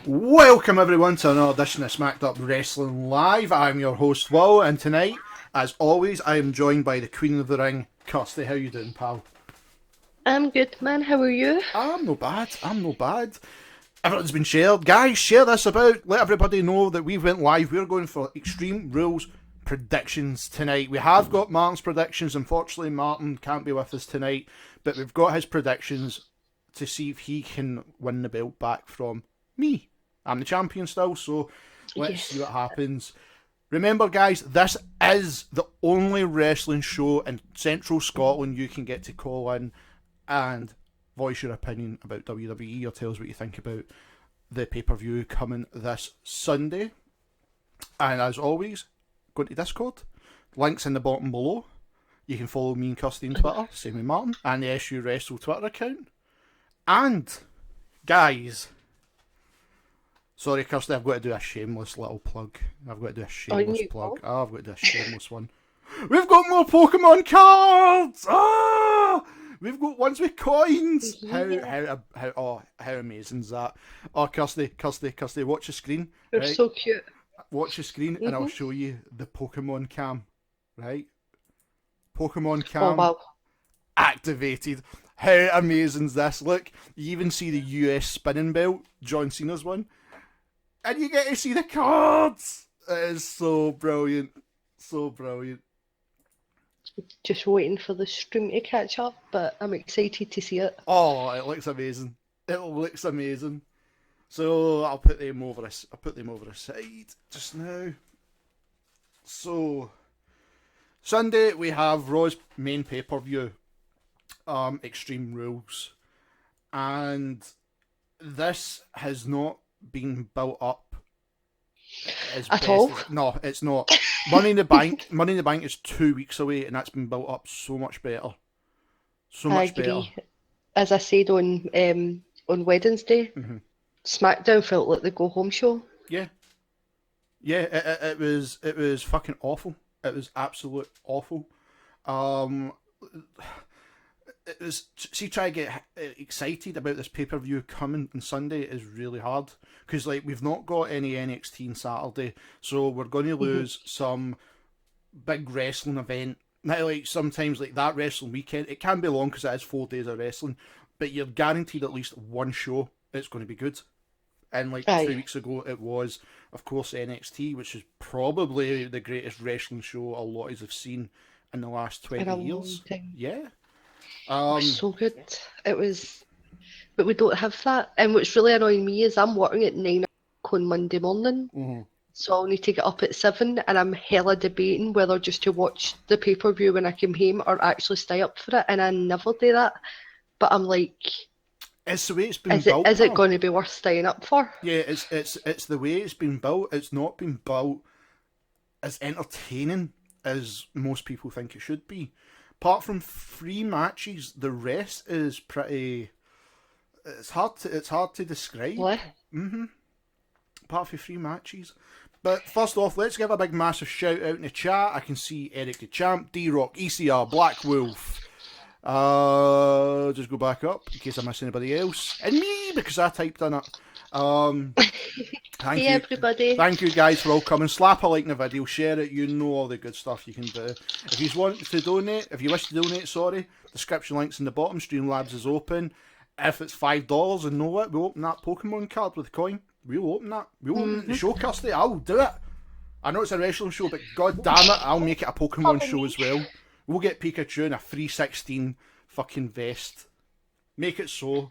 Welcome everyone to another edition of Smacked Up Wrestling Live. I'm your host Will, and tonight, as always, I am joined by the Queen of the Ring, Kirsty. How you doing, pal? I'm good, man. How are you? I'm no bad. I'm no bad. Everyone's been shared. Guys, share this about. Let everybody know that we went live. We're going for Extreme Rules predictions tonight. We have got Martin's predictions. Unfortunately, Martin can't be with us tonight, but we've got his predictions to see if he can win the belt back from me. I'm the champion still, so let's see what happens. Remember, guys, this is the only wrestling show in Central Scotland you can get to call in and voice your opinion about WWE or tell us what you think about the pay-per-view coming this Sunday. And as always, go to Discord. Links in the bottom below. You can follow me and Kirsty on Twitter, same with Martin, and the SU Wrestle Twitter account. And, guys, sorry, Kirsty, I've got to do a shameless little plug. I've got to do a shameless plug. Oh, I've got to do a shameless one. We've got more Pokemon cards! Ah! We've got ones with coins! Yeah. How amazing is that? Oh, Kirsty, watch the screen. You're Right? so cute. Watch the screen and I'll show you the Pokemon cam. Right? Pokemon cam Oh, wow. activated. How amazing is this? Look, you even see the US spinning belt, John Cena's one. And you get to see the cards. It is so brilliant. So brilliant. Just waiting for the stream to catch up, but I'm excited to see it. Oh, it looks amazing. It looks amazing. So I'll put them over aside just now. So Sunday we have Raw's main pay-per-view, Extreme Rules. And this has not been built up At all? No, it's not. Money in the Bank is 2 weeks away, and that's been built up so much better. So I much better. agree. As I said on Wednesday, SmackDown felt like the go home show. Yeah, it was fucking awful. It was absolute awful. It was, see, try to get excited about this pay per view coming on Sunday is really hard because like we've not got any NXT on Saturday, so we're going to lose some big wrestling event. Now, like sometimes like that wrestling weekend, it can be long because it is 4 days of wrestling, but you're guaranteed at least one show that's going to be good. And like Aye. 2 weeks ago, it was, of course, NXT, which is probably the greatest wrestling show a lot of us have seen in the last In 20 a years. long time. Yeah. It was so good. It was, but we don't have that. And what's really annoying me is I'm working at 9 o'clock on Monday morning, so I'll need to get up at 7, and I'm hella debating whether just to watch the pay-per-view when I come home or actually stay up for it, and I never do that. But I'm like, It's the way it's been is it built. is it pal. going to be worth staying up for? Yeah, it's the way it's been built. It's not been built as entertaining as most people think it should be. Apart from 3 matches, the rest is pretty. It's hard to describe. What? Apart from 3 matches. But first off, let's give a big massive shout out in the chat. I can see Eric the Champ, D-Rock, ECR, Black Wolf. Just go back up in case I miss anybody else. And me, because I typed in it. Thank Hey you. everybody. Thank you guys for all coming. Slap a like in the video, share it, you know all the good stuff you can do. If you want to donate, if you wish to donate, sorry, description links in the bottom, Streamlabs is open. If it's $5, and know what, we'll open that Pokemon card with a coin. We'll open that. We'll open the show, Kirsty. I'll do it. I know it's a wrestling show, but god damn it, I'll make it a Pokemon show as well. We'll get Pikachu in a 316 fucking vest. Make it so.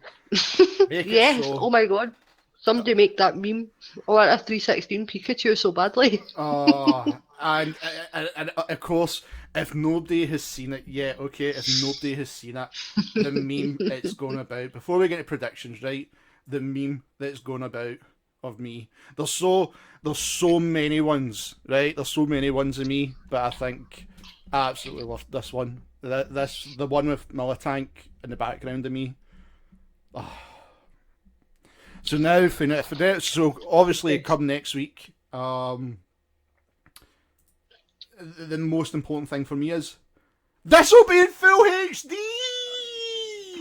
Make Yes. it so. Oh my god. Somebody make that meme. I want a 316 Pikachu so badly. And of course, if nobody has seen it yet, okay, if nobody has seen it, the meme it's going about, before we get to predictions, right, the meme that's going about of me, there's so many ones, right, there's so many ones of me, but I think I absolutely love this one, the one with Militank in the background of me. So now, so obviously come next week, the most important thing for me is this will be in full HD.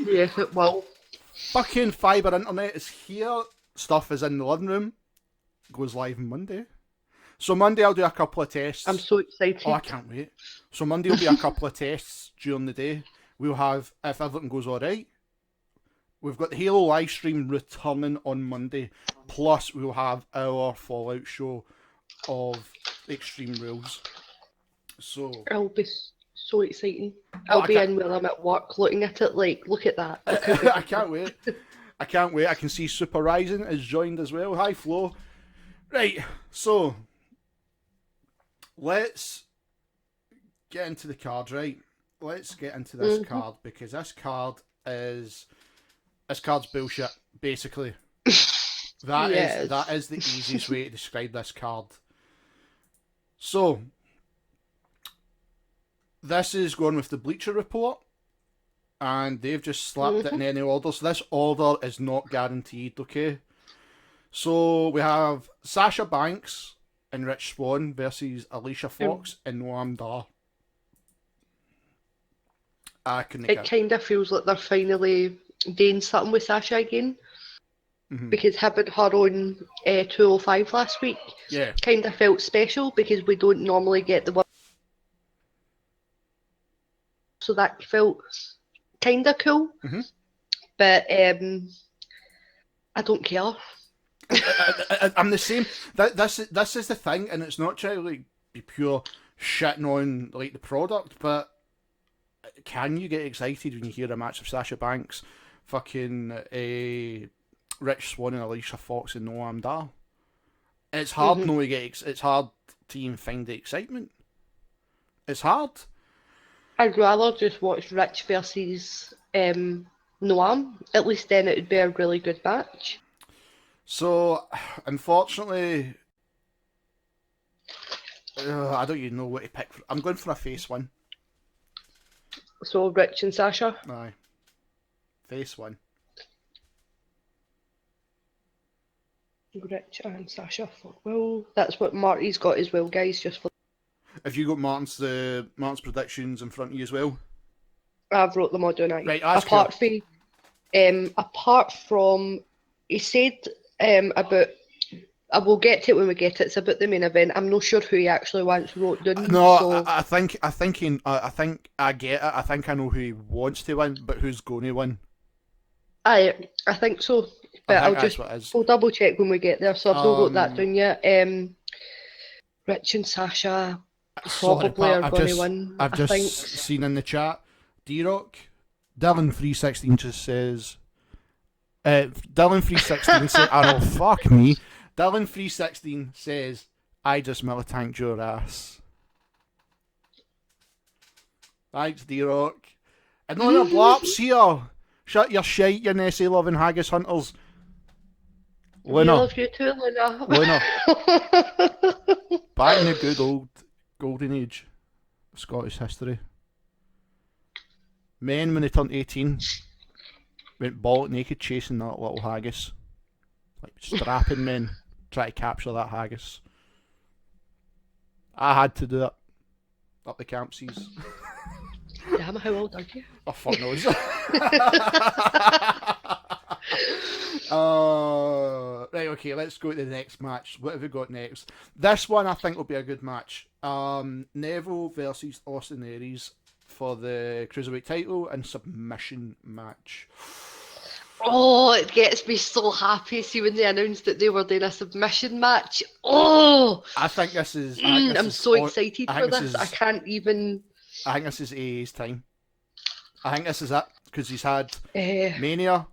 Yes, it will. Fucking fibre internet is here. stuff is in the living room. Goes live on Monday. So Monday I'll do a couple of tests. I'm so excited. Oh, I can't wait. So Monday will be a couple of tests during the day. We'll have, if everything goes alright, we've got the Halo live stream returning on Monday. Plus we'll have our Fallout show of Extreme Rules. So It'll be so exciting. I'll be in while I'm at work looking at it like, look at that. I can't wait. I can't wait. I can see Super Rising has joined as well. Hi, Flo. Right, so let's get into the card, right? Let's get into this card, because this card's bullshit, basically. That is the easiest way to describe this card. So this is going with the Bleacher Report, and they've just slapped it in any order. So this order is not guaranteed, okay? So we have Sasha Banks and Rich Swann versus Alicia Fox and Noam Dar. It kind of feels like they're finally doing something with Sasha again. Because having her on 205 last week kind of felt special, because we don't normally get the one. So that felt kind of cool. But I don't care. I'm the same. This is the thing, and it's not trying to like be pure shitting on like the product, but can you get excited when you hear a match of Sasha Banks, fucking Rich Swann and Alicia Fox and Noam Dar? It's hard to get. It's hard to even find the excitement. It's hard. I'd rather just watch Rich versus Noam. At least then it would be a really good match. So, unfortunately, I don't even know what to pick. I'm going for a face one. So Rich and Sasha? Aye. Face one. Rich and Sasha. Well, that's what Marty's got as well, guys. Just for. Have you got Martin's predictions in front of you as well? I've wrote them all down. Right, apart from, he said about. I will get to it when we get it. It's about the main event. I'm not sure who he actually wants wrote down. No, so. I think I get it. I think I know who he wants to win, but who's going to win? I think so. But we'll double check when we get there. So I've not got that down yet. Rich and Sasha probably are going to win. I've just seen in the chat, D-Rock, Dylan316 just says, Dylan316 says, I know, fuck me. Dylan316 says, I just militanked your ass. Thanks, D-Rock. Another blaps here. Shut your shite, you Nessie loving haggis hunters. Luna. We love you too, Luna. Luna. Back in the good old golden age of Scottish history. Men, when they turned 18, went bollock naked chasing that little haggis. Like strapping men, try to capture that haggis. I had to do it. Up the Campsies. Damn, how old are you? Oh, fuck knows. Right, okay, let's go to the next match. What have we got next? This one I think will be a good match. Neville versus Austin Aries for the Cruiserweight title and submission match. Oh, it gets me so happy. See when they announced that they were doing a submission match. Oh! I think this is... I'm so excited for this. I can't even... I think this is AA's time. I think this is it, because he's had Mania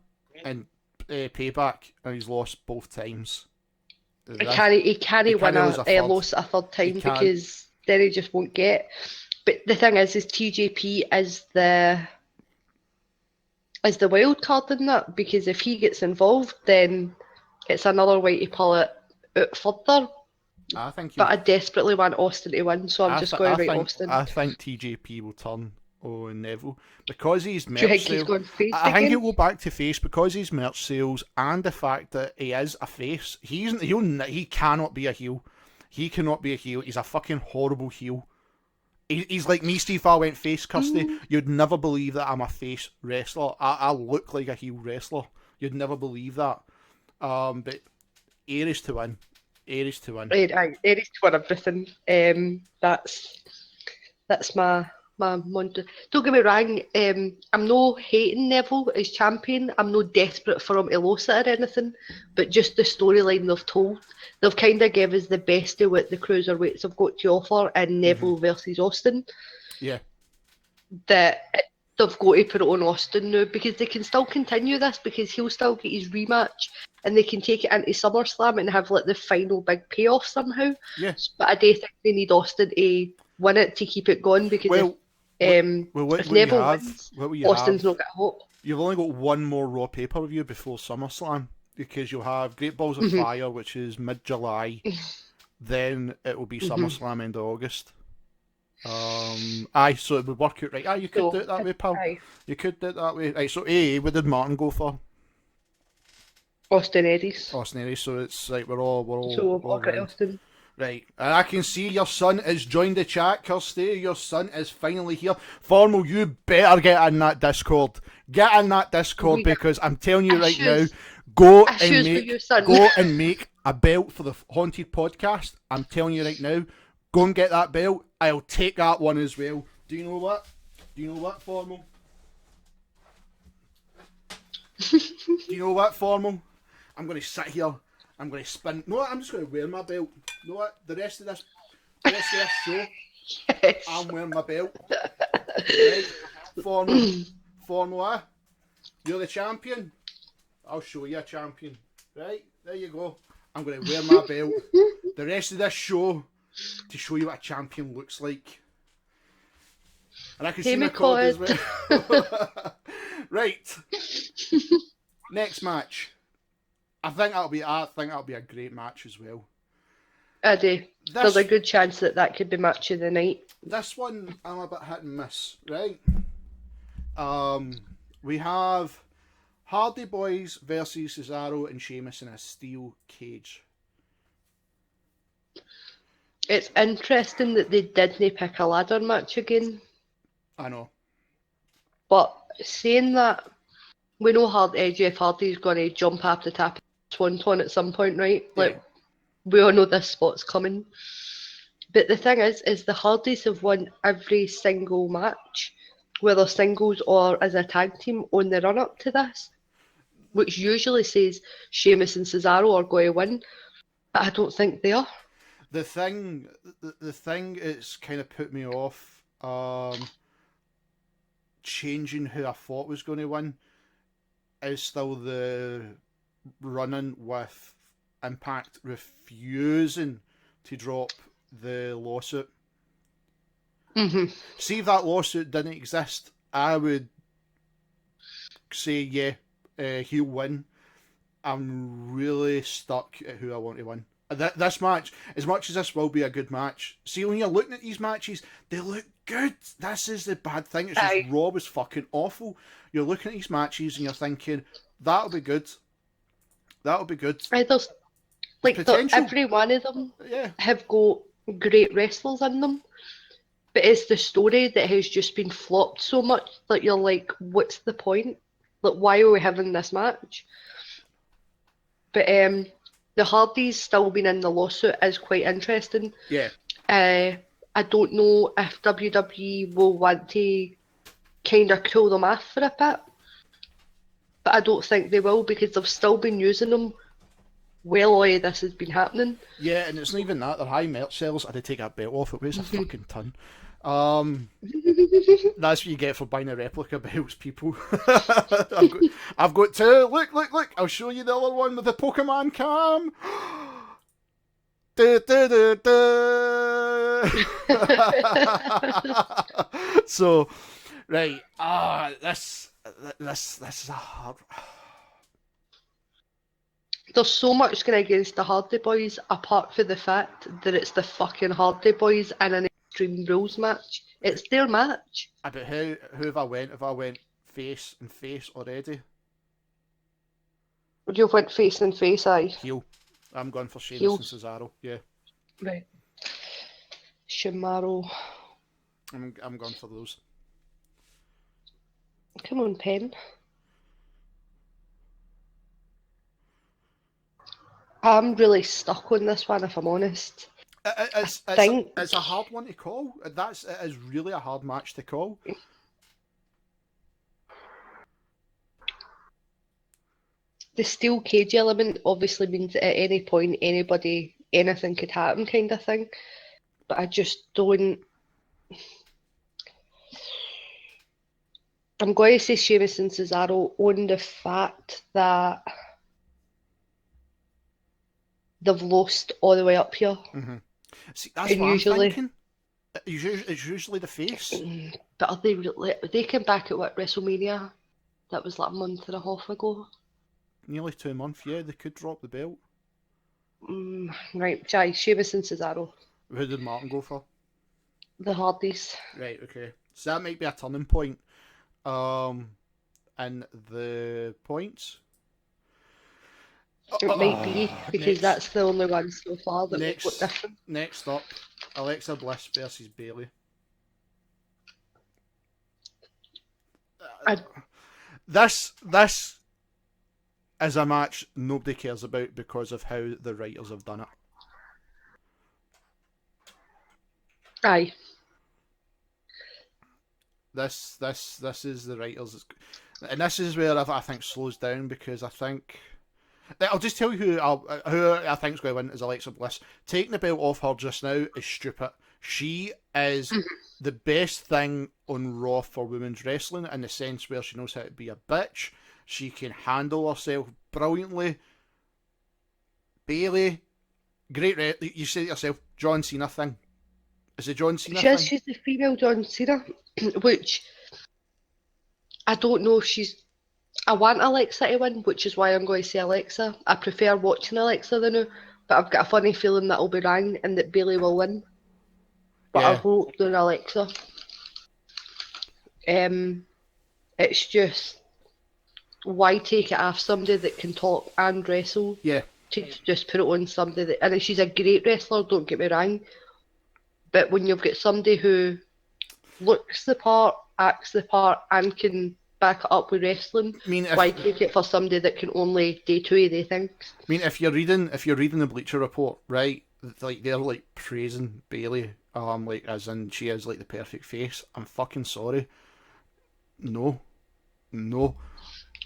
and Payback, and he's lost both times. He can't win a loss a third time, because then he just won't get. But the thing is TJP is the wild card in that, because if he gets involved, then it's another way to pull it out further. But I desperately want Austin to win, so I'm just going to write Austin. I think TJP will turn on Neville because he's merch. Do you think he's going face I think again? he'll go back to face because he's merch sales and the fact that he is a face. He cannot be a heel. He cannot be a heel. He's a fucking horrible heel. He's like me, Steve. If I went face, Kirsty, you'd never believe that I'm a face wrestler. I look like a heel wrestler. You'd never believe that. But Aries to win. Aries to win. Aries to win everything. That's my mantra. Don't get me wrong. I'm no hating Neville as champion. I'm no desperate for him to lose it or anything. But just the storyline they've told, they've kind of given us the best of what the cruiserweights have got to offer in Neville versus Austin. Yeah. That they've got to put it on Austin now because they can still continue this because he'll still get his rematch and they can take it into SummerSlam and have like the final big payoff somehow. Yeah. But I do think they need Austin to win it to keep it going because if Neville wins, Austin's not got hope. You've only got one more Raw pay-per-view before SummerSlam because you'll have Great Balls of Fire, which is mid-July. Then it will be SummerSlam end of August. So it would work out right. You could do it that way, pal. You could do it that way. Right, so what did Martin go for? Austin Aries. So it's like we're all. So we'll work at Austin. Right, and I can see your son has joined the chat, Kirsty. Your son is finally here. Formal, you better get in that Discord. Get in that Discord because I'm telling you right now, go and make a belt for the Haunted Podcast. I'm telling you right now, go and get that belt. I'll take that one as well. Do you know what, Formal? Do you know what, Formal? I'm going to sit here. I'm going to spin. No, I'm just going to wear my belt. You know what? The rest of this show, yes. I'm wearing my belt. Right? Formal, you're the champion. I'll show you a champion. Right? There you go. I'm going to wear my belt. The rest of this show to show you what a champion looks like. And I can see my card as well. Right. Next match. I think that'll be a great match as well. I do. There's a good chance that could be match of the night. This one I'm a bit hit and miss, right? We have Hardy Boys versus Cesaro and Sheamus in a steel cage. It's interesting that they didn't pick a ladder match again. I know. But saying that, we know Jeff Hardy's going to jump up the top of the Swanton at some point, right? Like, we all know this spot's coming. But the thing is the Hardys have won every single match, whether singles or as a tag team, on the run-up to this, which usually says Sheamus and Cesaro are going to win, but I don't think they are. The thing it's kind of put me off changing who I thought was going to win is still the running with Impact refusing to drop the lawsuit. Mm-hmm. See, if that lawsuit didn't exist, I would say, he'll win. I'm really stuck at who I want to win. This match, as much as this will be a good match, see, when you're looking at these matches, they look good. This is the bad thing. It's just Raw was fucking awful. You're looking at these matches and you're thinking, that'll be good. That'll be good. There's, every one of them have got great wrestlers in them, but it's the story that has just been flopped so much that you're like, what's the point? Like, why are we having this match? But the Hardys still being in the lawsuit is quite interesting. Yeah. I don't know if WWE will want to kind of cool them off for a bit, but I don't think they will because they've still been using them well all of this has been happening. Yeah, and it's not even that. They're high merch sales. I did take that belt off. It weighs a fucking ton. That's what you get for buying a replica belts, people. I've got two. Look. I'll show you the other one with the Pokemon cam. So, right. This is a hard. There's so much going against the Hardy Boys, apart from the fact that it's the fucking Hardy Boys in an Extreme Rules match. It's their match. But who have I went? Have I went face and face already? You went face and face, aye. Heel. I'm going for Sheamus and Cesaro. Yeah. Right. Shimaro. I'm going for those. Come on, pen. I'm really stuck on this one, if I'm honest. It's a hard one to call. It is really a hard match to call. The steel cage element obviously means that at any point anything could happen, kind of thing. But I just don't. I'm going to say Sheamus and Cesaro on the fact that they've lost all the way up here. Mm-hmm. See, that's what I'm thinking. It's usually the face. But are they really? They came back at what, WrestleMania? That was like a month and a half ago. Nearly 2 months, yeah, they could drop the belt. Right, Jai, Sheamus and Cesaro. Who did Martin go for? The Hardys. Right, okay. So that might be a turning point. And the points? It might be, because that's the only one so far that looks different. Next up, Alexa Bliss versus Bayley. This is a match nobody cares about because of how the writers have done it. Aye. This is the writers, and this is where I think slows down, because I think I'll just tell you who I think's going to win is Alexa Bliss. Taking the belt off her just now is stupid. She is the best thing on Raw for women's wrestling, in the sense where she knows how to be a bitch. She can handle herself brilliantly. Bayley, great. You say it yourself, John Cena thing. Is it John Cena thing? She's the female John Cena, which I don't know if she's. I want Alexa to win, which is why I'm going to say Alexa. I prefer watching Alexa than her, but I've got a funny feeling that will be wrong and that Bayley will win. But I hope on Alexa. It's just, why take it off somebody that can talk and wrestle? Yeah. To just put it on somebody that, and she's a great wrestler, don't get me wrong. But when you've got somebody who looks the part, acts the part, and can back it up with wrestling, why take it for somebody that can only do two of the things? I mean, if you're reading the Bleacher Report, right, like they're like praising Bayley, like as in she is like the perfect face. I'm fucking sorry. No.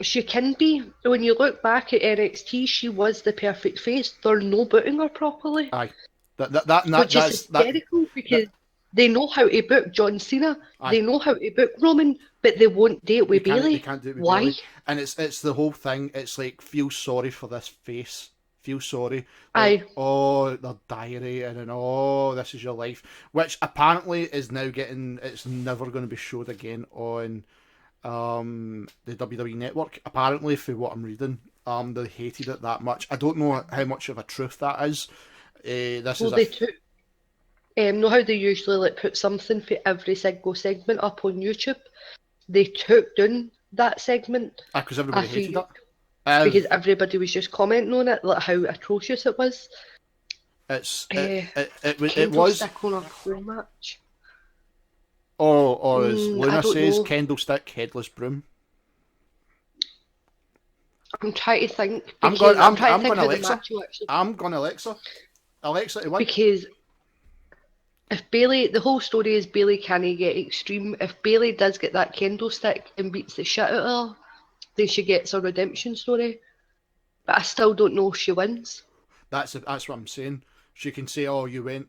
She can be. When you look back at NXT, she was the perfect face. They're no booting her properly. Aye. Which is hysterical, because they know how to book John Cena, they know how to book Roman, but they won't do it with Bayley. They can't do it with Why? Bayley. And it's the whole thing. It's like, feel sorry for this face. Feel sorry. Like, aye. Oh, their diary, and then, oh, this is your life. Which apparently is now it's never going to be showed again on the WWE Network. Apparently, for what I'm reading, they hated it that much. I don't know how much of a truth that is. Know how they usually like put something for every single segment up on YouTube? They took down that segment because everybody hated it. Because everybody was just commenting on it, like how atrocious it was. It was on a full match. Or as Luna says, candlestick, headless broom. I'm trying to think. I'm going Alexa. I'm going Alexa. Alexa to win. Because if Bayley, the whole story is Bayley can't get extreme. If Bayley does get that candlestick and beats the shit out of her, then she gets a redemption story. But I still don't know if she wins. That's what I'm saying. She can say, "Oh, you went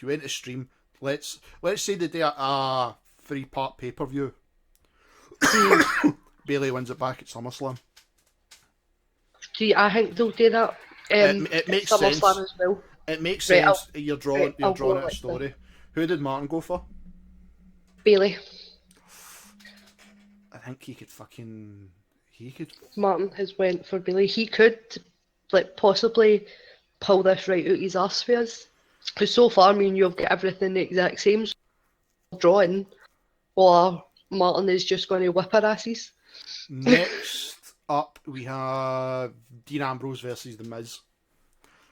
extreme. Let's say they do a 3-part pay-per-view. Bayley wins it back at SummerSlam. See, I think they'll do that. It makes sense. As well. It makes sense. You're drawing a story. Who did Martin go for? Bayley. I think he could. Martin has went for Bayley. He could, like, possibly pull this right out his arse for us. Because so far, I mean, you've got everything the exact same. So drawing, or Martin is just going to whip our asses. Next up, we have Dean Ambrose versus The Miz.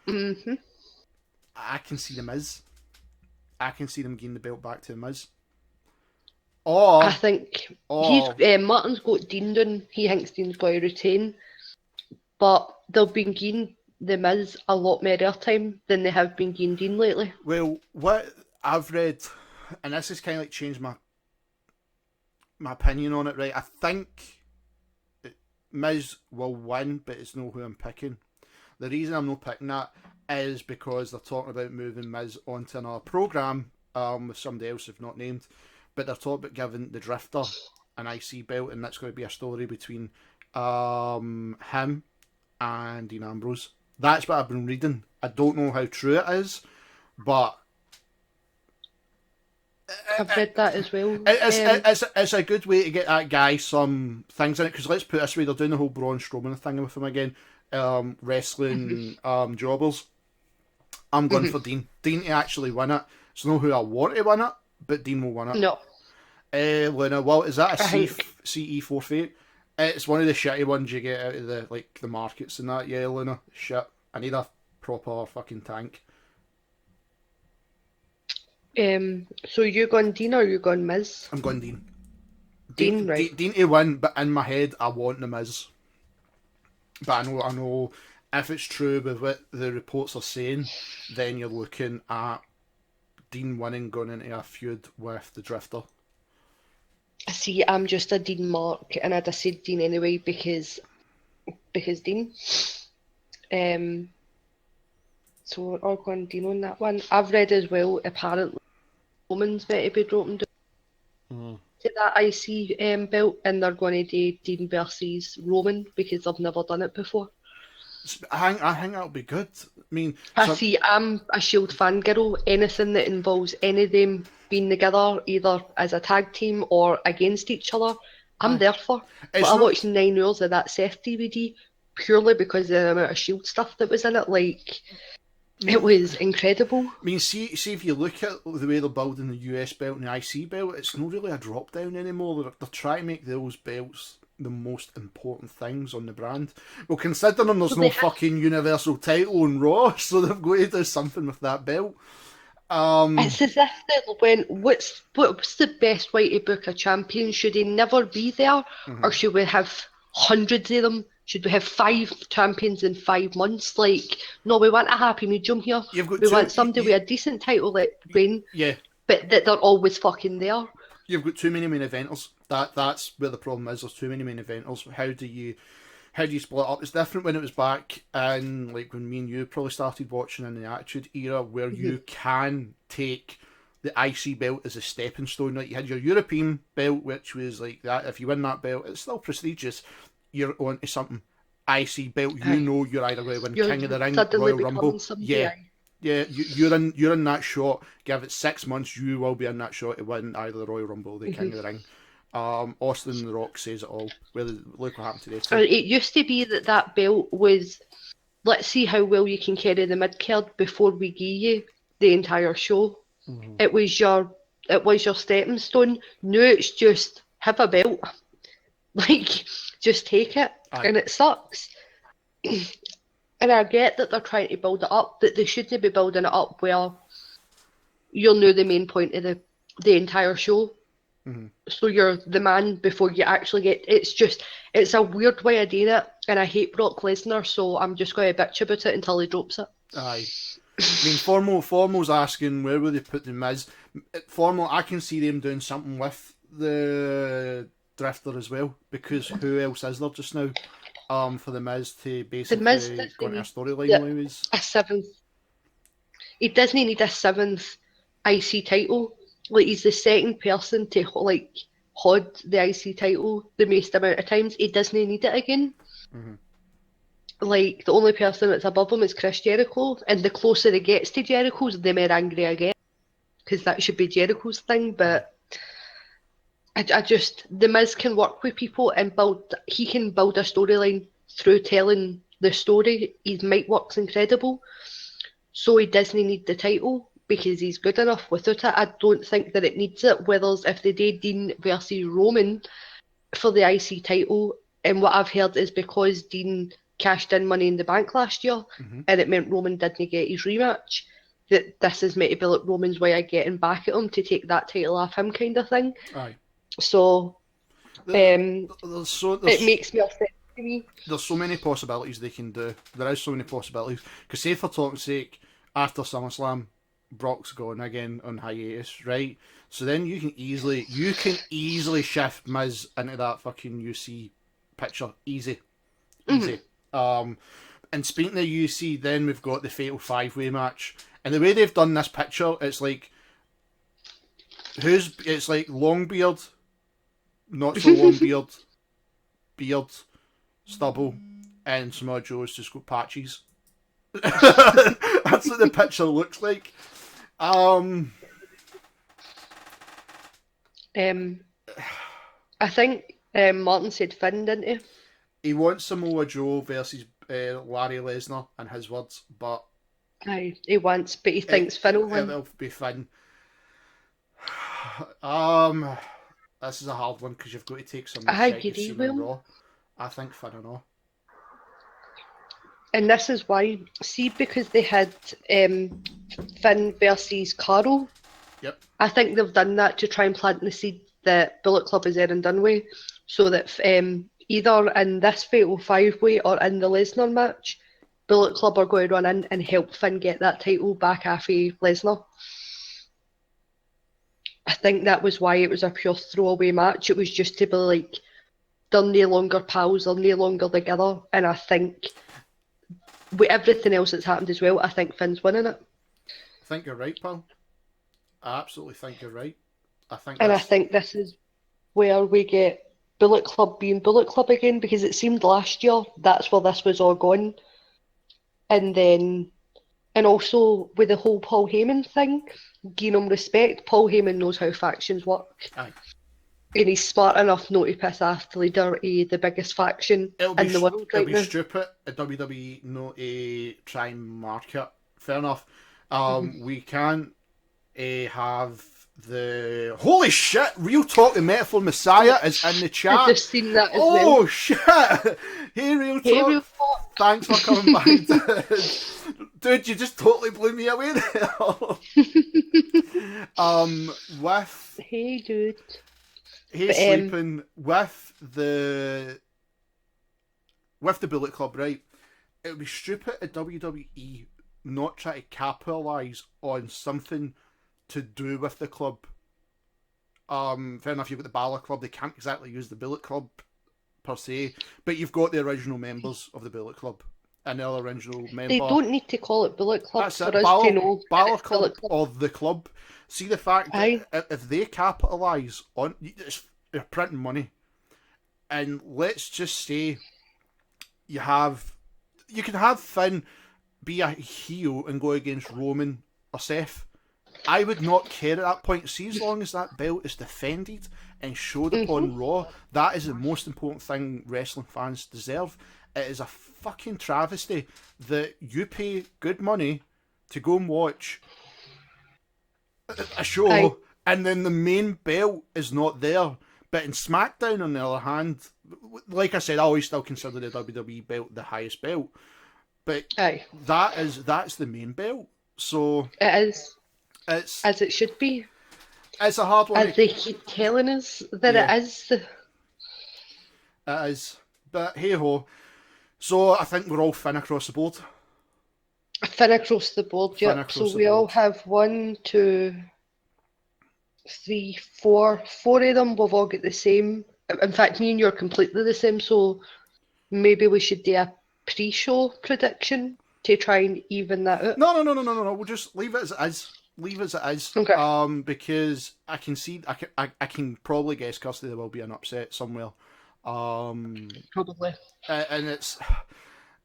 Mm-hmm. I can see The Miz. I can see them getting the belt back to The Miz. Or I think Martin's got Dean down. He thinks Dean's going to retain, but they've been getting The Miz a lot more airtime than they have been giving Dean lately. Well, what I've read, and this has kind of like changed my opinion on it, right? I think Miz will win, but it's not who I'm picking. The reason I'm not picking that is because they're talking about moving Miz onto another program with somebody else if not named, but they're talking about giving the Drifter an IC belt, and that's going to be a story between him and Dean Ambrose. That's what I've been reading. I don't know how true it is, but I've read that as well. It's a good way to get that guy some things in it, because let's put it this way, they're doing the whole Braun Strowman thing with him again, wrestling jobbers. I'm going for Dean. Dean to actually win it. It's not who I want to win it, but Dean will win it. No. Luna, well, is that a CE forfeit? It's one of the shitty ones you get out of the markets and that. Yeah, Luna, shit. I need a proper fucking tank. So you going Dean or you going Miz? I'm going Dean. Dean, right? Dean to win, but in my head, I want the Miz. But I know, if it's true with what the reports are saying, then you're looking at Dean winning, going into a feud with the Drifter. See, I'm just a Dean mark, and I'd have said Dean anyway because Dean. So we're all going Dean on that one. I've read as well, apparently Roman's meant to be dropping down to that IC belt, and they're going to do Dean versus Roman because they've never done it before. I think that'll be good. I mean, see, I'm a Shield fangirl. Anything that involves any of them being together, either as a tag team or against each other, I'm there for. But I watched 9 hours of that Seth DVD purely because of the amount of Shield stuff that was in it. Like, it was incredible. I mean, see if you look at the way they're building the US belt and the IC belt, it's not really a drop down anymore. They're trying to make those belts the most important things on the brand. Well, considering there's no fucking universal title on Raw, so they've got to do something with that belt. It's as if they went, what's the best way to book a champion? Should he never be there? Or should we have hundreds of them? Should we have 5 champions in 5 months? Like, no, we want a happy medium here. We want somebody with a decent title like reign, but that they're always fucking there. You've got too many main eventers. That's where the problem is. There's too many main eventers. How do you split up? It's different when it was back in, like, when me and you probably started watching in the Attitude Era, where you can take the IC belt as a stepping stone. Like, you had your European belt, which was like that. If you win that belt, it's still prestigious. You're on to something. IC belt, you know you're either going to win King of the Ring, Royal Rumble. Yeah, you're in that shot. Give it 6 months, you will be in that shot to win either the Royal Rumble or the King of the Ring. Austin The Rock says it all. Look what happened today. It used to be that belt was, let's see how well you can carry the mid card before we give you the entire show. It was your stepping stone. Now it's just have a belt, like just take it, and it sucks. And I get that they're trying to build it up, but they shouldn't be building it up where you're now the main point of the entire show. So you're the man before you actually get. It's a weird way of doing it, and I hate Brock Lesnar, so I'm just going to bitch about it until he drops it. Aye. I mean, Formal's asking where will they put the Miz. Formal, I can see them doing something with the Drifter as well, because who else is there just now for the Miz to basically go into a storyline? A 7th. He doesn't need a 7th IC title. Like, he's the second person to hold the IC title the most amount of times. He doesn't need it again. Like, the only person that's above him is Chris Jericho, and the closer he gets to Jericho, the more angry I get, because that should be Jericho's thing. But the Miz can work with people and he can build a storyline through telling the story. His mic work's incredible, so he doesn't need the title because he's good enough without it. I don't think that it needs it. Whereas if they did Dean versus Roman for the IC title, and what I've heard is because Dean cashed in Money in the Bank last year, and it meant Roman didn't get his rematch, that this is meant to be like Roman's way of getting back at him to take that title off him, kind of thing. Aye. So, it makes me upset there's so many possibilities they can do. There is so many possibilities. Because say for talk's sake, after SummerSlam, Brock's gone again on hiatus, right? So then you can easily shift Miz into that fucking UC picture. Easy. And speaking of UC, then we've got the Fatal 5-Way match. And the way they've done this picture, it's like Longbeard, not so Longbeard, beard, stubble, and Samoa Joe's just got patches. That's what the picture looks like. I think Martin said Finn, didn't he? He wants Samoa Joe versus Larry Lesnar, in his words, but aye, he wants, but he thinks Finn will win. It'll be Finn. This is a hard one because you've got to take some shit you've seen on Raw. I think Finn and all. And this is why, see, because they had Finn versus Carl. Yep. I think they've done that to try and plant the seed that Bullet Club is there and done with, so that either in this Fatal 5-Way or in the Lesnar match, Bullet Club are going to run in and help Finn get that title back off of Lesnar. I think that was why it was a pure throwaway match. It was just to be like, they're no longer pals, they're no longer together. And I think with everything else that's happened as well, I think Finn's winning it. I think you're right, pal. I absolutely think you're right. I think this is where we get Bullet Club being Bullet Club again, because it seemed last year that's where this was all going. And also with the whole Paul Heyman thing, give him respect. Paul Heyman knows how factions work. Aye. And he's smart enough not to piss off the leader of the biggest faction in the world right now. It'll be stupid at WWE not to try and mark it. Fair enough. We can't have the... Holy shit! Real Talk, the Metaphor Messiah is in the chat. I've just seen that as well. Oh shit! Hey Real Talk. Hey, Real Talk. Thanks for coming back. Dude, you just totally blew me away there. Hey dude. Hey, sleeping with the Bullet Club, right? It would be stupid at WWE not try to capitalise on something to do with the club. Fair enough, you've got the Balor Club. They can't exactly use the Bullet Club per se, but you've got the original members of the Bullet Club and the other original member. They don't need to call it Bullet Club That's for it. us to know. Balor Club or the club. See the fact that if they capitalise on, they're printing money, and let's just say you can have Finn be a heel and go against Roman or Seth. I would not care at that point. See, as long as that belt is defended and showed up on Raw, that is the most important thing wrestling fans deserve. It is a fucking travesty that you pay good money to go and watch a show and then the main belt is not there. But in SmackDown, on the other hand, like I said, I always still consider the WWE belt the highest belt. But that's the main belt. So it is. It's as it should be. It's a hard one. As they keep telling us that it is. It is. But hey ho. So I think we're all Finn across the board. Finn across the board, yeah. So we all have 1, 2, 3, 4. 4 of them we've all got the same. In fact, me and you are completely the same, so maybe we should do a pre-show prediction to try and even that out. No. We'll just leave it as it is. Leave it as it is. Okay. Because I can see, I can probably guess, Kirsty, there will be an upset somewhere. Probably. And it's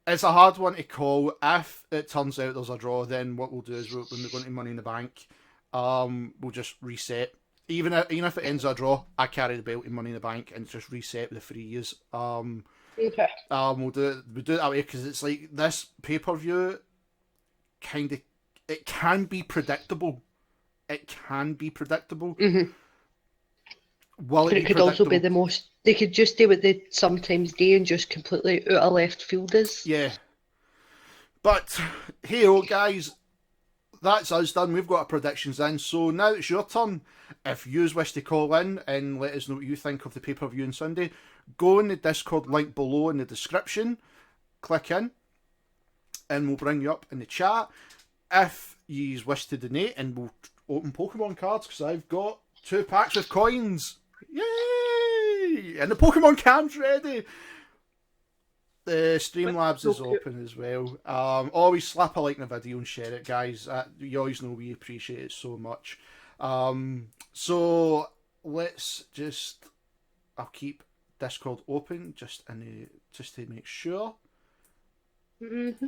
a hard one to call. If it turns out there's a draw, then what we'll do is when we go into Money in the Bank, we'll just reset. Even if it ends a draw, I carry the belt in Money in the Bank and just reset with the 3 years. Okay. We'll do it that way because it's like this pay-per-view kind of, it can be predictable. It can be predictable. Mm-hmm. But it could also be the most. They could just do what they sometimes do and just completely out of left field is. Yeah. But hey, guys, that's us done. We've got our predictions in. So now it's your turn. If you wish to call in and let us know what you think of the pay-per-view on Sunday, go in the Discord link below in the description, click in, and we'll bring you up in the chat. If you wish to donate, and we'll open Pokemon cards, because I've got 2 packs of coins. Yay! And the Pokemon cam's ready. The Streamlabs is open as well. Always slap a like in the video and share it, guys. You always know we appreciate it so much. So let's just... I'll keep Discord open just to make sure. Mm-hmm.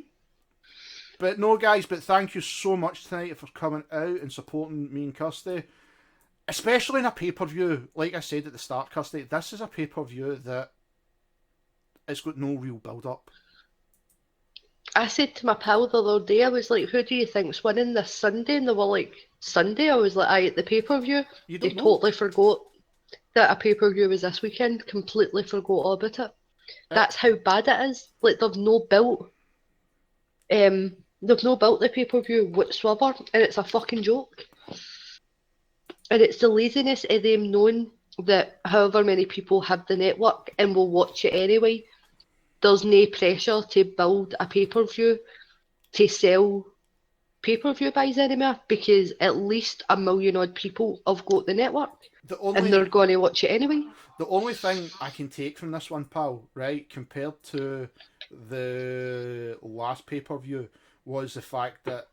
But no, guys, but thank you so much tonight for coming out and supporting me and Kirsty. Especially in a pay-per-view. Like I said at the start, Kirsty, this is a pay-per-view that it's got no real build-up. I said to my pal the other day, I was like, who do you think's winning this Sunday? And they were like, Sunday? I was like, aye, at the pay-per-view. They totally forgot that a pay-per-view was this weekend. Completely forgot all about it. That's how bad it is. Like, they've no built the pay-per-view whatsoever, and it's a fucking joke. And it's the laziness of them knowing that however many people have the network and will watch it anyway, there's no pressure to build a pay-per-view to sell pay-per-view buys anymore, because at least 1 million odd people have got the network and they're going to watch it anyway. The only thing I can take from this one, pal, right, compared to the last pay-per-view, was the fact that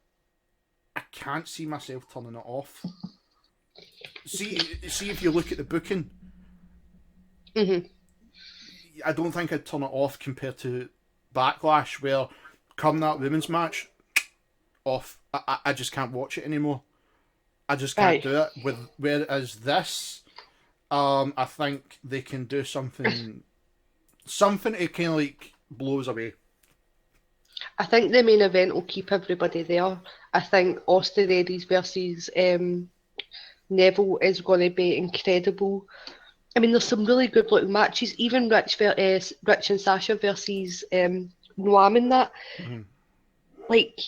I can't see myself turning it off. See if you look at the booking, I don't think I'd turn it off compared to Backlash, where come that women's match, off. I just can't watch it anymore. I just can't do it. Whereas this, I think they can do something it kind of like blows away. I think the main event will keep everybody there. I think Austin Aries versus Neville is going to be incredible. I mean, there's some really good looking matches. Even Rich and Sasha versus Noam in that. Mm-hmm. Like,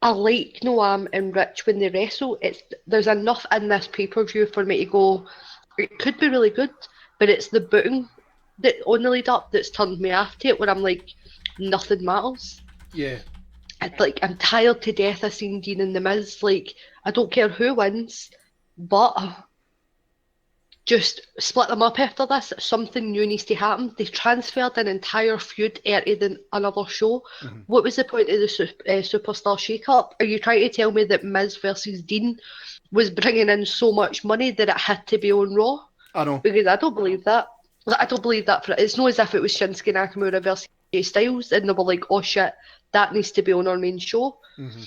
I like Noam and Rich when they wrestle. There's enough in this pay-per-view for me to go, it could be really good, but it's the booking that on the lead up that's turned me off to it, where I'm like, nothing matters. Yeah. I'm tired to death of seeing Dean and The Miz. Like, I don't care who wins, but just split them up after this. Something new needs to happen. They've transferred an entire feud into another show. Mm-hmm. What was the point of the Superstar Shake-Up? Are you trying to tell me that Miz versus Dean was bringing in so much money that it had to be on Raw? I know. Because I don't believe that. I don't believe that. It's not as if it was Shinsuke Nakamura versus AJ Styles and they were like, oh shit, that needs to be on our main show. Mm-hmm.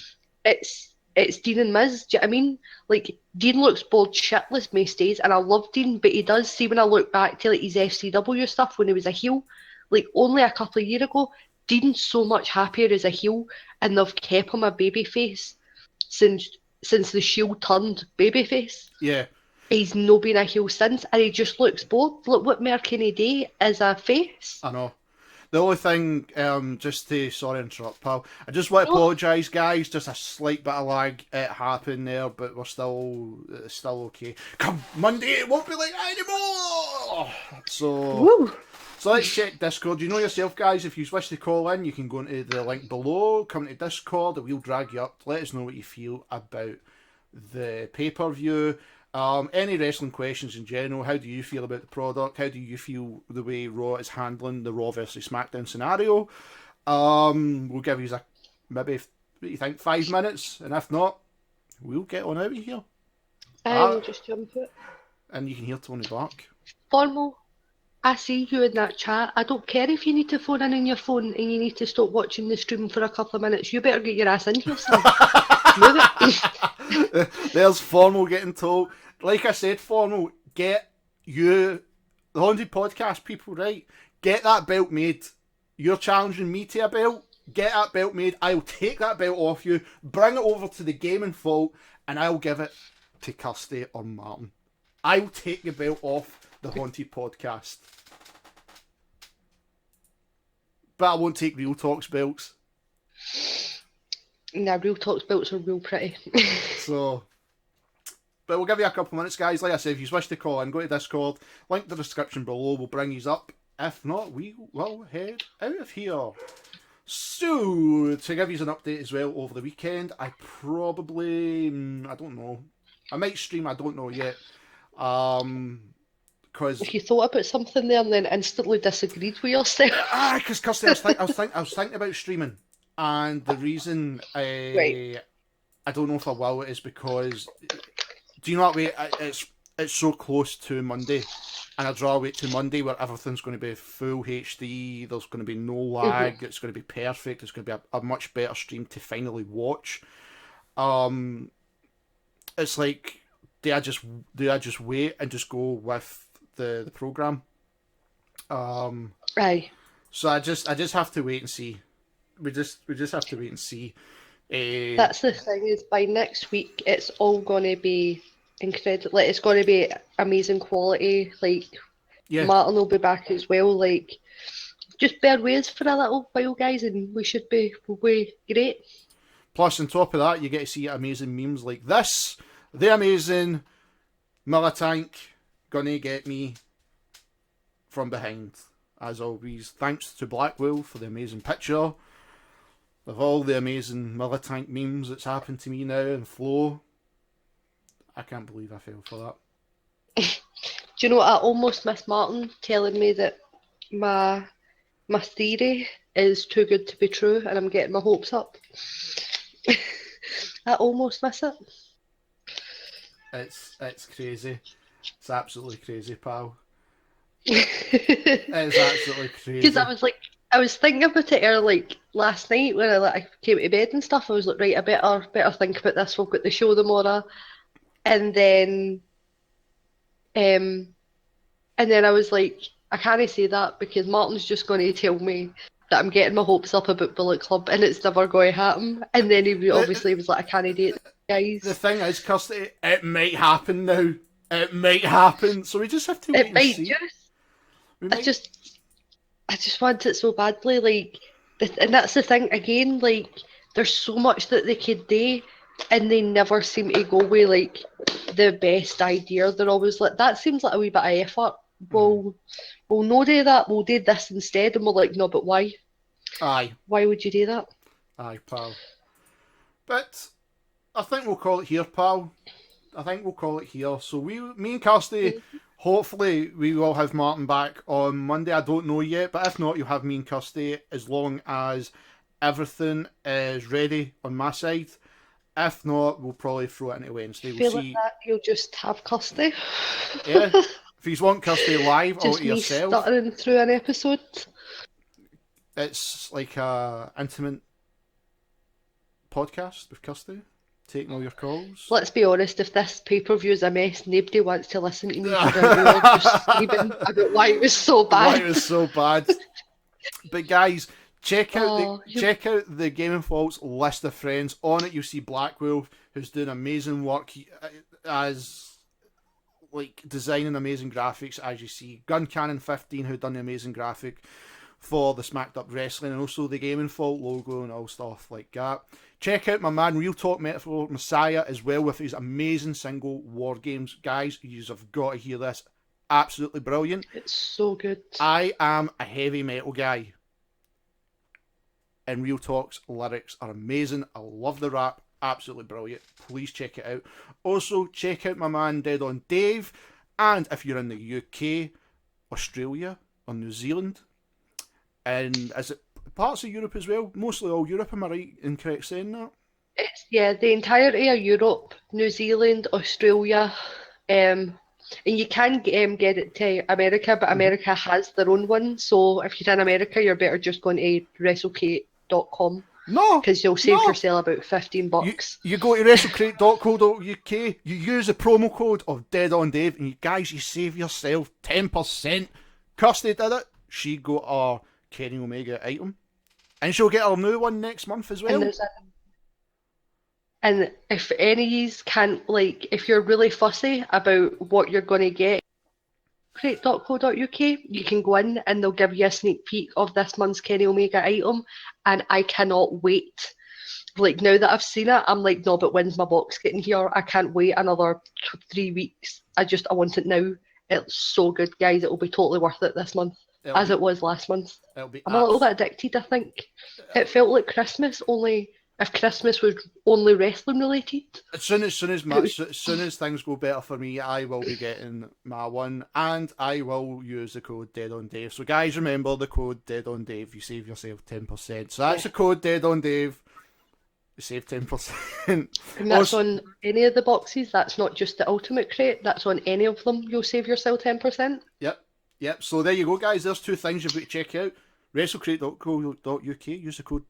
It's Dean and Miz. Do you know what I mean? Like, Dean looks bored shitless most days, and I love Dean, but he does see, when I look back to like his FCW stuff when he was a heel, like only a couple of years ago, Dean's so much happier as a heel, and they've kept him a babyface since the Shield turned babyface. Yeah. He's no been a heel since, and he just looks bored. Look what more can he do as a face? I know. The only thing, just to, sorry to interrupt, pal, I just want to apologise, guys, just a slight bit of lag, it happened there, but we're still okay. Come Monday, it won't be like that anymore! So let's check Discord. You know yourself, guys, if you wish to call in, you can go into the link below, come to Discord, we'll drag you up, let us know what you feel about the pay-per-view. Any wrestling questions in general? How do you feel about the product? How do you feel the way Raw is handling the Raw versus SmackDown scenario? We'll give you maybe, what do you think, 5 minutes? And if not, we'll get on out of here. I'll just jump it. And you can hear Tony back. Formal, I see you in that chat. I don't care if you need to phone in on your phone and you need to stop watching the stream for a couple of minutes. You better get your ass in here, son. Move it. There's Formal getting told. Like I said, Formal, get the Haunted Podcast people, right? Get that belt made. You're challenging me to a belt. Get that belt made. I'll take that belt off you, bring it over to the Gaming Vault, and I'll give it to Kirsty or Martin. I'll take the belt off the Haunted Podcast. But I won't take Real Talk's belts. Nah, Real Talk's belts are real pretty. So, but we'll give you a couple of minutes, guys. Like I said, if you wish to call in, go to Discord. Link in the description below. We'll bring you up. If not, we will head out of here. So, to give you an update as well over the weekend, I probably, I don't know. I might stream, I don't know yet. Because If you thought about something there and then instantly disagreed with yourself. because Kirsty, I was thinking about streaming, and the reason Right. I don't know if I will is because, do you know what way it's so close to Monday, and I'd rather wait to Monday where everything's going to be full HD. There's going to be no lag. It's going to be perfect. It's going to be a much better stream to finally watch. It's like, do I just wait and just go with the program? Aye. So I just have to wait and see. We just have to wait and see. That's the thing, is by next week it's all gonna be incredible. Like, it's gonna be amazing quality. Like, Yeah. Martin will be back as well. Like, just bear with us for a little while, guys, and we'll be great. Plus, on top of that, you get to see amazing memes like this. The amazing Millitank gonna get me from behind. As always, thanks to Blackwell for the amazing picture of all the amazing Millitank memes that's happened to me now and Flow. I can't believe I fell for that. Do you know what? I almost miss Martin telling me that my theory is too good to be true, and I'm getting my hopes up. I almost miss it. It's crazy. It's absolutely crazy, pal. It's absolutely crazy. Because I was thinking about it like last night when I came to bed and stuff. I was like, right, I better think about this. We've got the show tomorrow, and then I was like, I can't say that because Martin's just going to tell me that I'm getting my hopes up about Bullet Club and it's never going to happen. And then he obviously was like, I can't date guys. The thing is, Kirsty, it might happen now. It might happen. So we just have to wait and see. I just want it so badly. Like, and that's the thing again. Like, there's so much that they could do, and they never seem to go with like the best idea. They're always like, that seems like a wee bit of effort. We'll no do that. We'll do this instead. And we're like, no, but why? Aye. Why would you do that? Aye, pal. But I think we'll call it here, pal. I think we'll call it here. So me and Kirsty, hopefully we will have Martin back on Monday. I don't know yet, but if not, you'll have me and Kirsty as long as everything is ready on my side. If not, we'll probably throw it into Wednesday. We'll see. Like that, you'll just have Kirsty. Yeah. If you want Kirsty live, all to yourself. Just stuttering through an episode. It's like a intimate podcast with Kirsty, taking all your calls. Let's be honest, if this pay-per-view is a mess, nobody wants to listen to me for an hour just screaming about why it was so bad. Why it was so bad. But guys, check out the Gaming Faults list of friends. On it, you'll see Blackwell, who's doing amazing work as like designing amazing graphics, as you see. Gun Cannon 15, who done the amazing graphic for the Smacked Up Wrestling, and also the Gaming Fault logo and all stuff like that. Check out my man Real Talk Metaphor Messiah as well with his amazing single war games. Guys, you have got to hear this. Absolutely brilliant. It's so good. I am a heavy metal guy, and Real Talk's lyrics are amazing. I love the rap. Absolutely brilliant. Please check it out. Also, check out my man Dead on Dave. And if you're in the UK, Australia, or New Zealand, and is it parts of Europe as well? Mostly all Europe, am I right in correct saying that? Yeah, the entirety of Europe, New Zealand, Australia, and you can get it to America, but America has their own one. So if you're in America, you're better just going to WrestleCrate.com. No, because you'll save yourself about $15. You go to WrestleCrate.co.uk, you use the promo code of Dead on Dave, and you save yourself 10%. Kirsty did it. She got our Kenny Omega item, and she'll get her new one next month as well. And if any of you can't, like, if you're really fussy about what you're going to get, crate.co.uk, you can go in and they'll give you a sneak peek of this month's Kenny Omega item, and I cannot wait like now that I've seen it, I'm like, no, but when's my box getting here? I can't wait another 3 weeks. I want it now. It's so good, guys. It will be totally worth it this month, it was last month. I'm a little bit addicted, I think. It felt like Christmas, only if Christmas was only wrestling related. As soon as things go better for me, I will be getting my one, and I will use the code Dead on Dave. So guys, remember the code Dead on Dave. You save yourself 10%. So that's the code Dead on Dave. You save 10%. And that's on any of the boxes. That's not just the Ultimate Crate. That's on any of them. You'll save yourself 10%. Yep. So there you go, guys. There's 2 things you've got to check out. WrestleCrate.co.uk. Use the code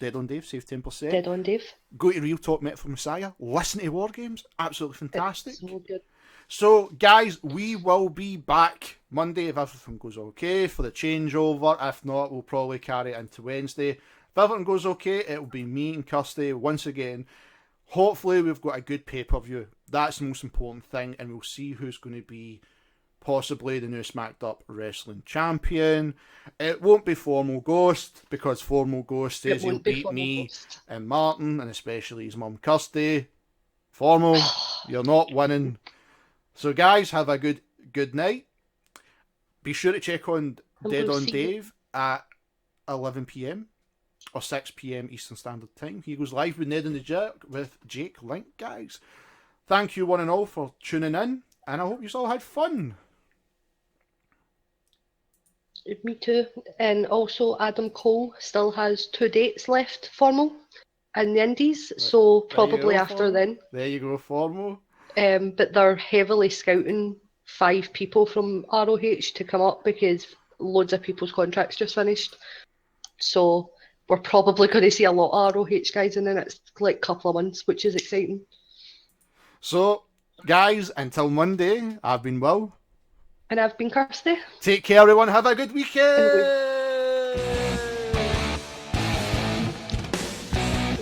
Dead on Dave. Save 10%. Dead on Dave. Go to Real Talk Met for Messiah. Listen to War Games. Absolutely fantastic. It's so good. So, guys, we will be back Monday if everything goes okay for the changeover. If not, we'll probably carry it into Wednesday. If everything goes okay, it will be me and Kirsty once again. Hopefully, we've got a good pay-per-view. That's the most important thing, and we'll see who's going to be possibly the new Smacked Up Wrestling Champion. It won't be Formal Ghost, because Formal Ghost says he'll beat me and Martin, and especially his mum Kirsty. Formal, you're not winning. So guys, have a good night. Be sure to check on Dead on Dave at 11 PM or 6 PM Eastern Standard Time. He goes live with Ned and the Jerk with Jake Link, guys. Thank you one and all for tuning in, and I hope you all had fun. Me too. And also Adam Cole still has 2 dates left, Formal, in the Indies, so probably after then. There you go, Formal. But they're heavily scouting 5 people from ROH to come up because loads of people's contracts just finished. So we're probably going to see a lot of ROH guys in the next couple of months, which is exciting. So, guys, until Monday, I've been Will. And I've been Kirsty. Take care, everyone. Have a good weekend.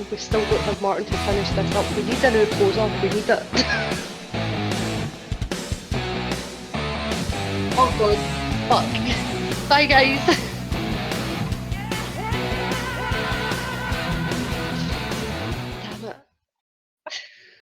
We still don't have Martin to finish this up. We need a new poser. We need it. Oh god. Fuck. Bye guys.